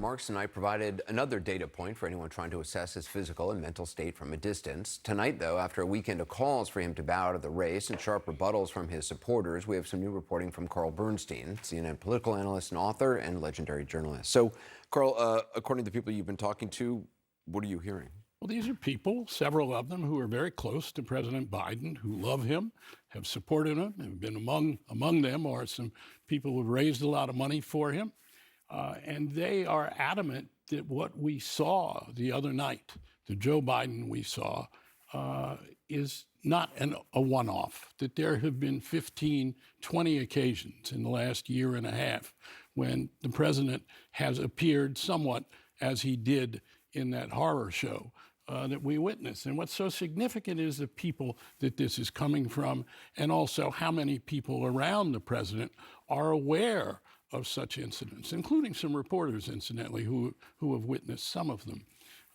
remarks tonight provided another data point for anyone trying to assess his physical and mental state from a distance. Tonight, though, after a weekend of calls for him to bow out of the race and sharp rebuttals from his supporters, we have some new reporting from Carl Bernstein, CNN political analyst and author and legendary journalist. So, Carl, according to the people you've been talking to, what are you hearing? Well, these are people, several of them, who are very close to President Biden, who love him, have supported him, have been among them are some people who have raised a lot of money for him. And they are adamant that what we saw the other night, the Joe Biden we saw, is not a one-off, that there have been 15, 20 occasions in the last year and a half when the president has appeared somewhat as he did in that horror show that we witnessed. And what's so significant is the people that this is coming from, and also how many people around the president are aware of such incidents, including some reporters, incidentally, who have witnessed some of them.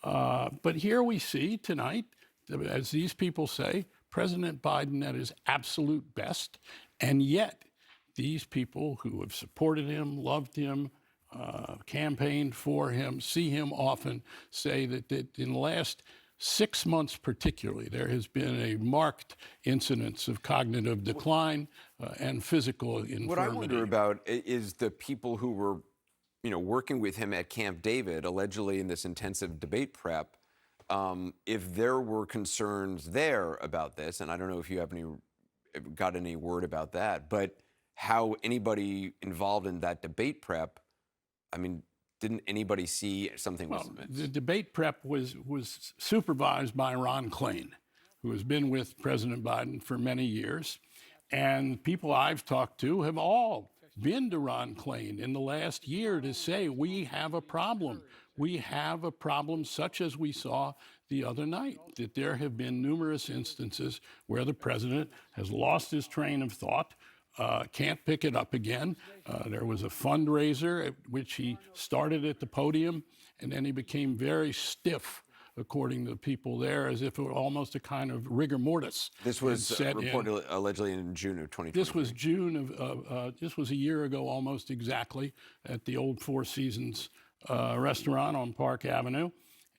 But here we see tonight, as these people say, President Biden at his absolute best, and yet these people who have supported him, loved him, campaigned for him, see him often, say that in the last 6 months particularly, there has been a marked incidence of cognitive decline and physical infirmity. What I wonder about is the people who were, working with him at Camp David, allegedly in this intensive debate prep, if there were concerns there about this, and I don't know if you have got any word about that, but how anybody involved in that debate prep, didn't anybody see something was amiss? The debate prep was supervised by Ron Klain, who has been with President Biden for many years. And people I've talked to have all been to Ron Klain in the last year to say, we have a problem. We have a problem such as we saw the other night, that there have been numerous instances where the president has lost his train of thought, can't pick it up again. There was a fundraiser at which he started at the podium, and then he became very stiff, according to the people there, as if it were almost a kind of rigor mortis. This was reported allegedly in June of 2020. This was this was a year ago almost exactly, at the old Four Seasons restaurant on Park Avenue.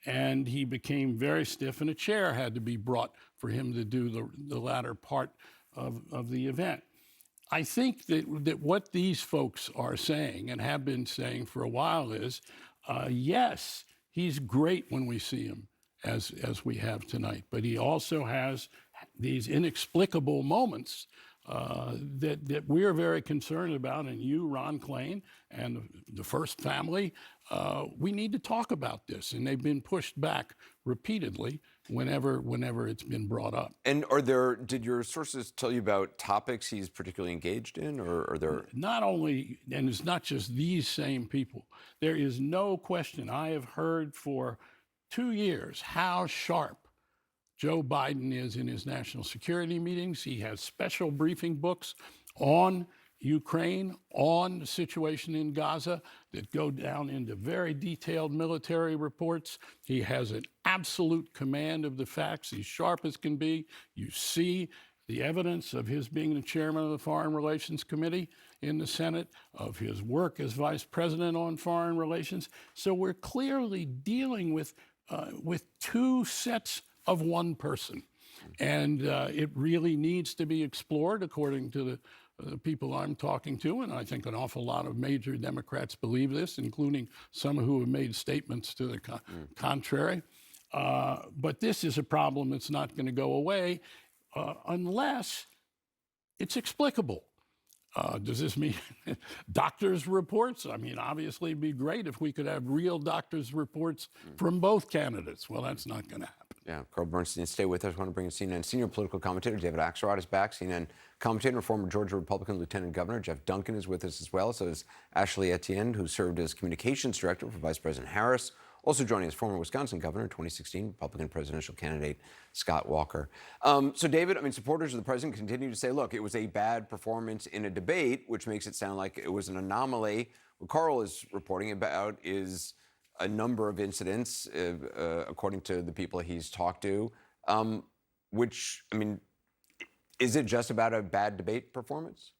And he became very stiff, and a chair had to be brought for him to do the latter part of the event. I think that what these folks are saying and have been saying for a while is, yes, he's great when we see him as we have tonight, but he also has these inexplicable moments that we're very concerned about, and you, Ron Klain, and the First Family, we need to talk about this, and they've been pushed back repeatedly whenever it's been brought up. And did your sources tell you about topics he's particularly engaged in, or are there? Not only, and it's not just these same people. There is no question. I have heard for 2 years how sharp Joe Biden is in his national security meetings. He has special briefing books on Ukraine, on the situation in Gaza that go down into very detailed military reports. He has an absolute command of the facts. He's sharp as can be. You see the evidence of his being the chairman of the Foreign Relations Committee in the Senate, of his work as vice president on foreign relations. So we're clearly dealing with two sets of one person. And it really needs to be explored, according to the people I'm talking to, and I think an awful lot of major Democrats believe this, including some who have made statements to the contrary. But this is a problem that's not going to go away unless it's explicable. Does this mean doctors' reports? Obviously it'd be great if we could have real doctors' reports from both candidates. Well, that's not going to happen. Yeah, Carl Bernstein, stay with us. I want to bring in CNN senior political commentator David Axelrod is back. CNN commentator and former Georgia Republican Lieutenant Governor Jeff Duncan is with us as well. So is Ashley Etienne, who served as communications director for Vice President Harris. Also joining us, former Wisconsin Governor, 2016 Republican presidential candidate Scott Walker. So, David, supporters of the president continue to say, look, it was a bad performance in a debate, which makes it sound like it was an anomaly. What Carl is reporting about is a number of incidents, according to the people he's talked to, is it just about a bad debate performance?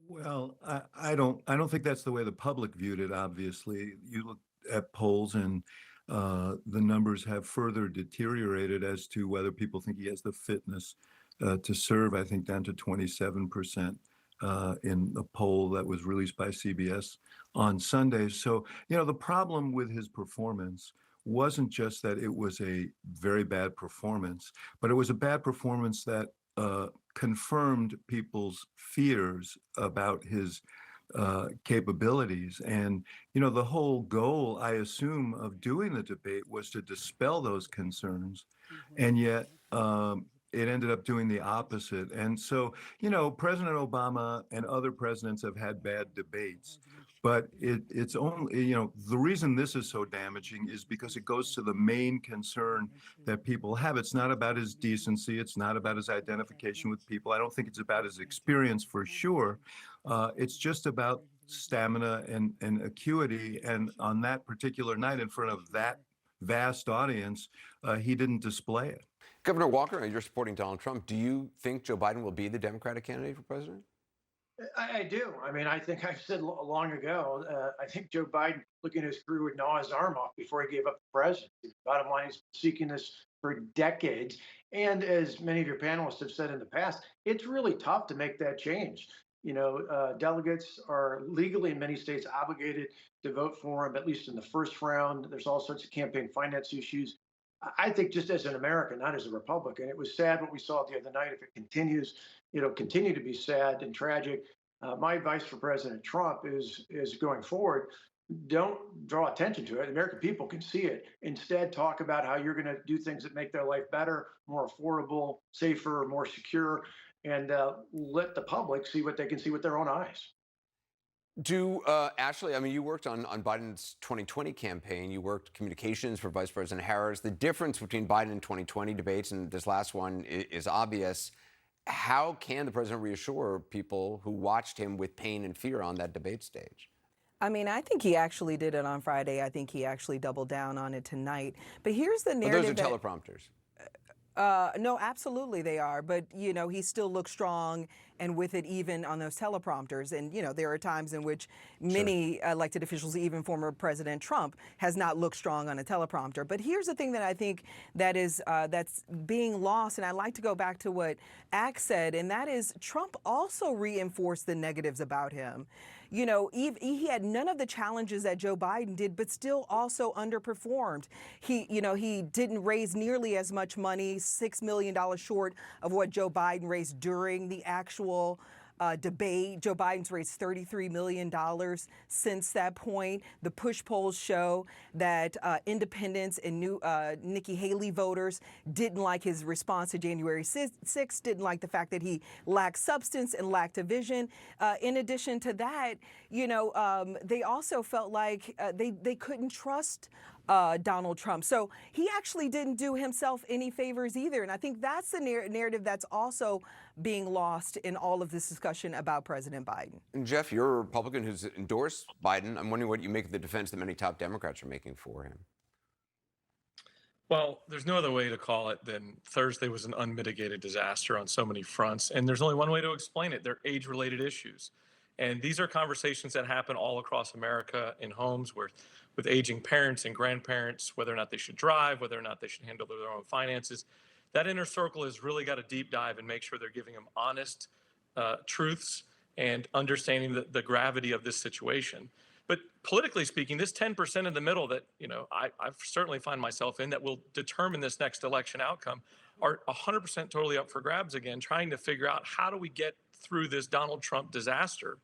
Well, I don't think that's the way the public viewed it, obviously. You look at polls and the numbers have further deteriorated as to whether people think he has the fitness to serve, I think down to 27% in a poll that was released by CBS on Sunday. So, the problem with his performance wasn't just that it was a very bad performance, but it was a bad performance that confirmed people's fears about his capabilities. And, the whole goal, I assume, of doing the debate was to dispel those concerns. And yet, it ended up doing the opposite. And so, President Obama and other presidents have had bad debates. But it's only, the reason this is so damaging is because it goes to the main concern that people have. It's not about his decency. It's not about his identification with people. I don't think it's about his experience for sure. It's just about stamina and acuity. And on that particular night, in front of that vast audience, he didn't display it. Governor Walker, you're supporting Donald Trump. Do you think Joe Biden will be the Democratic candidate for president? I do. I mean, I think I've said long ago, I think Joe Biden, looking at his career, would gnaw his arm off before he gave up the presidency. Bottom line, he's been seeking this for decades. And as many of your panelists have said in the past, it's really tough to make that change. Delegates are legally in many states obligated to vote for him, at least in the first round. There's all sorts of campaign finance issues. I think just as an American, not as a Republican, it was sad what we saw the other night. If it continues, it'll continue to be sad and tragic. My advice for President Trump is going forward, don't draw attention to it. The American people can see it. Instead, talk about how you're going to do things that make their life better, more affordable, safer, more secure, and let the public see what they can see with their own eyes. Ashley, I mean, you worked on Biden's 2020 campaign. You worked communications for Vice President Harris. The difference between Biden and 2020 debates and this last one is obvious. How can the president reassure people who watched him with pain and fear on that debate stage? I mean, I think he actually did it on Friday. I think he actually doubled down on it tonight. But here's the narrative. Those are teleprompters. No, absolutely they are. But, he still looks strong and with it even on those teleprompters. And, there are times in which many elected officials, even former President Trump, has not looked strong on a teleprompter. But here's the thing that I think that is that's being lost. And I like to go back to what Axe said, and that is Trump also reinforced the negatives about him. He had none of the challenges that Joe Biden did, but still also underperformed. He didn't raise nearly as much money, $6 million short of what Joe Biden raised during the actual debate. Joe Biden's raised $33 million since that point. The push polls show that independents and new Nikki Haley voters didn't like his response to January 6th, didn't like the fact that he lacked substance and lacked a vision. In addition to that, they also felt like they couldn't trust Donald Trump. So he actually didn't do himself any favors either. And I think that's the narrative that's also being lost in all of this discussion about President Biden. And Jeff, you're a Republican who's endorsed Biden. I'm wondering what you make of the defense that many top Democrats are making for him. Well, there's no other way to call it than Thursday was an unmitigated disaster on so many fronts. And there's only one way to explain it. They're age-related issues. And these are conversations that happen all across America in homes with aging parents and grandparents, whether or not they should drive, whether or not they should handle their own finances. That inner circle has really got to deep dive and make sure they're giving them honest truths and understanding the gravity of this situation. But politically speaking, this 10% in the middle that I certainly find myself in that will determine this next election outcome are 100% totally up for grabs again, trying to figure out how do we get through this Donald Trump disaster.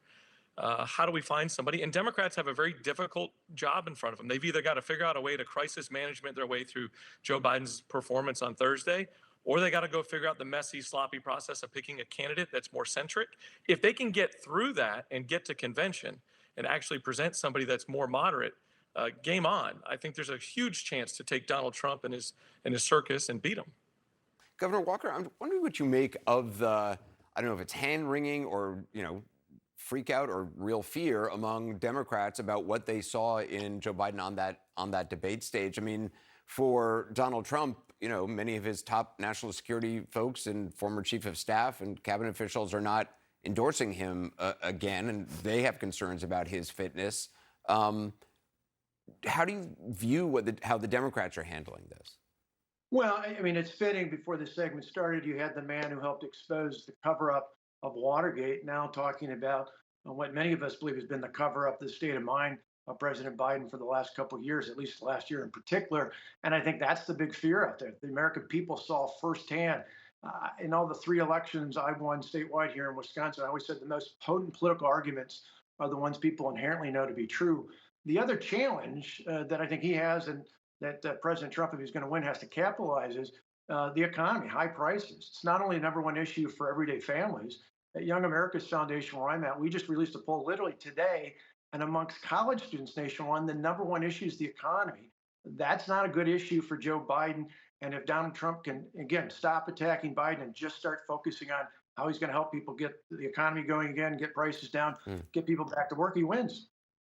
How do we find somebody? And Democrats have a very difficult job in front of them. They've either got to figure out a way to crisis management their way through Joe Biden's performance on Thursday, or they got to go figure out the messy, sloppy process of picking a candidate that's more centric. If they can get through that and get to convention and actually present somebody that's more moderate, game on. I think there's a huge chance to take Donald Trump and his circus and beat him. Governor Walker, I'm wondering what you make of the, I don't know if it's hand-wringing or, freak out or real fear among Democrats about what they saw in Joe Biden on that debate stage. I mean, for Donald Trump, many of his top national security folks and former chief of staff and cabinet officials are not endorsing him again, and they have concerns about his fitness. How do you view how the Democrats are handling this? Well, I mean, it's fitting. Before the segment started, you had the man who helped expose the cover-up of Watergate now talking about what many of us believe has been the cover-up, the state of mind of President Biden for the last couple of years, at least last year in particular. And I think that's the big fear out there. The American people saw firsthand in all the 3 elections I won statewide here in Wisconsin. I always said the most potent political arguments are the ones people inherently know to be true. The other challenge that I think he has, and that President Trump, if he's going to win, has to capitalize is the economy, high prices. It's not only the #1 issue for everyday families. At Young America's Foundation, where I'm at, we just released a poll literally today, and amongst college students nationwide, the #1 issue is the economy. That's not a good issue for Joe Biden. And if Donald Trump can, again, stop attacking Biden and just start focusing on how he's going to help people get the economy going again, get prices down, get people back to work, he wins.